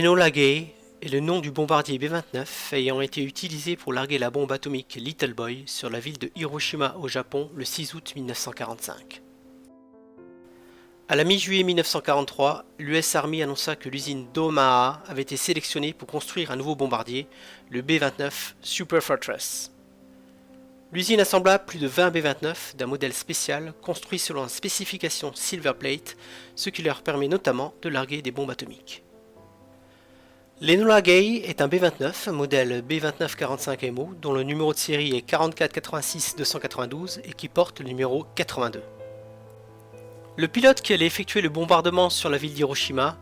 Enola Gay est le nom du bombardier B-29 ayant été utilisé pour larguer la bombe atomique Little Boy sur la ville de Hiroshima au Japon le 6 août 1945. À la mi-juillet 1943, l'US Army annonça que l'usine d'Omaha avait été sélectionnée pour construire un nouveau bombardier, le B-29 Super Fortress. L'usine assembla plus de 20 B-29 d'un modèle spécial construit selon la spécification Silver Plate, ce qui leur permet notamment de larguer des bombes atomiques. L'Enola Gay est un B-29, modèle B-2945MO, dont le numéro de série est 4486-292 et qui porte le numéro 82. Le pilote qui allait effectuer le bombardement sur la ville d'Hiroshima,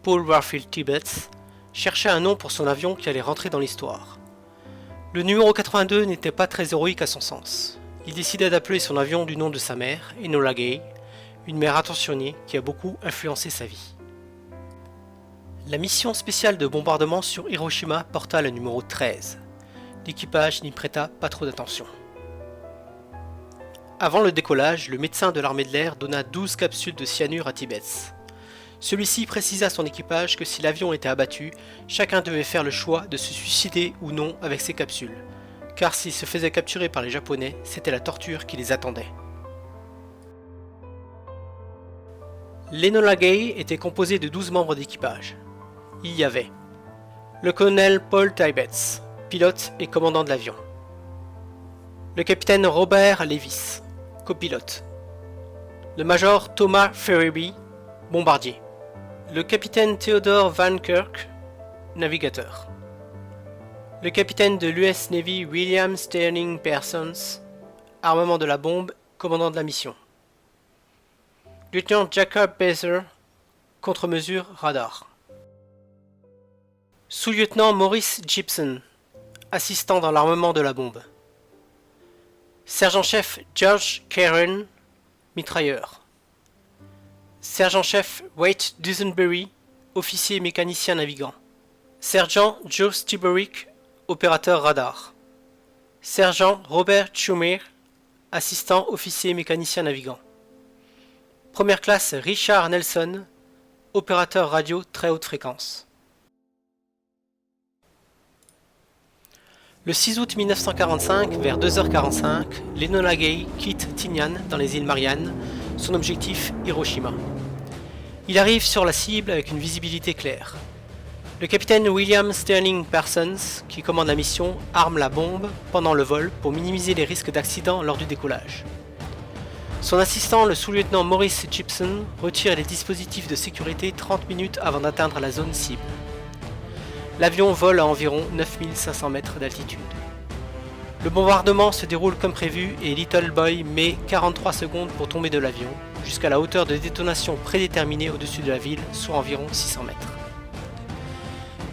Paul Warfield Tibbets, cherchait un nom pour son avion qui allait rentrer dans l'histoire. Le numéro 82 n'était pas très héroïque à son sens. Il décida d'appeler son avion du nom de sa mère, Enola Gay, une mère attentionnée qui a beaucoup influencé sa vie. La mission spéciale de bombardement sur Hiroshima porta le numéro 13. L'équipage n'y prêta pas trop d'attention. Avant le décollage, le médecin de l'armée de l'air donna 12 capsules de cyanure à Tibbets. Celui-ci précisa à son équipage que si l'avion était abattu, chacun devait faire le choix de se suicider ou non avec ces capsules, car s'ils se faisaient capturer par les Japonais, c'était la torture qui les attendait. L'Enola Gay était composé de 12 membres d'équipage. Il y avait le colonel Paul Tibbets, pilote et commandant de l'avion. Le capitaine Robert Levis, copilote. Le major Thomas Ferriby, bombardier. Le capitaine Theodore Van Kirk, navigateur. Le capitaine de l'US Navy William Sterling Parsons, armement de la bombe, commandant de la mission. Lieutenant Jacob Bezer, contre-mesure radar. Sous-lieutenant Maurice Gibson, assistant dans l'armement de la bombe. Sergent-chef George Caron, mitrailleur. Sergent-chef Wade Dusenberry, officier mécanicien navigant. Sergent Joe Stiborick, opérateur radar. Sergent Robert Schumer, assistant officier mécanicien navigant. Première classe Richard Nelson, opérateur radio très haute fréquence. Le 6 août 1945, vers 2h45, l'Enola Gay quitte Tinian dans les îles Mariannes, son objectif Hiroshima. Il arrive sur la cible avec une visibilité claire. Le capitaine William Sterling Parsons, qui commande la mission, arme la bombe pendant le vol pour minimiser les risques d'accident lors du décollage. Son assistant, le sous-lieutenant Maurice Gibson, retire les dispositifs de sécurité 30 minutes avant d'atteindre la zone cible. L'avion vole à environ 9500 mètres d'altitude. Le bombardement se déroule comme prévu et Little Boy met 43 secondes pour tomber de l'avion, jusqu'à la hauteur de détonation prédéterminée au-dessus de la ville, soit environ 600 mètres.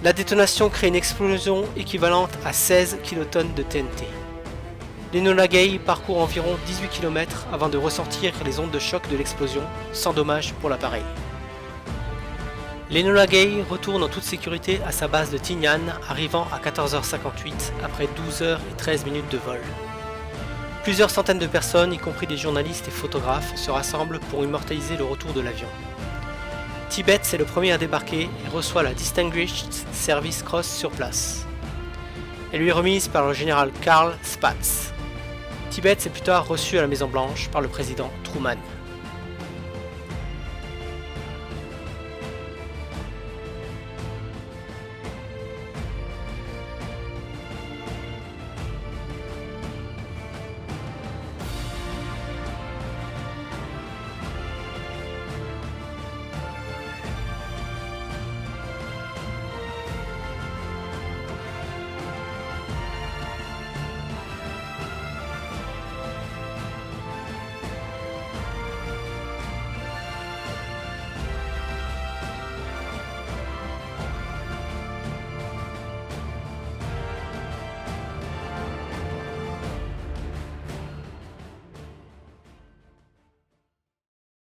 La détonation crée une explosion équivalente à 16 kilotonnes de TNT. L'Enola Gay parcourt environ 18 km avant de ressentir les ondes de choc de l'explosion, sans dommage pour l'appareil. L'Enola Gay retourne en toute sécurité à sa base de Tinian, arrivant à 14h58 après 12h13 de vol. Plusieurs centaines de personnes, y compris des journalistes et photographes, se rassemblent pour immortaliser le retour de l'avion. Tibbets est le premier à débarquer et reçoit la Distinguished Service Cross sur place. Elle lui est remise par le général Carl Spaatz. Tibbets est plus tard reçu à la Maison Blanche par le président Truman.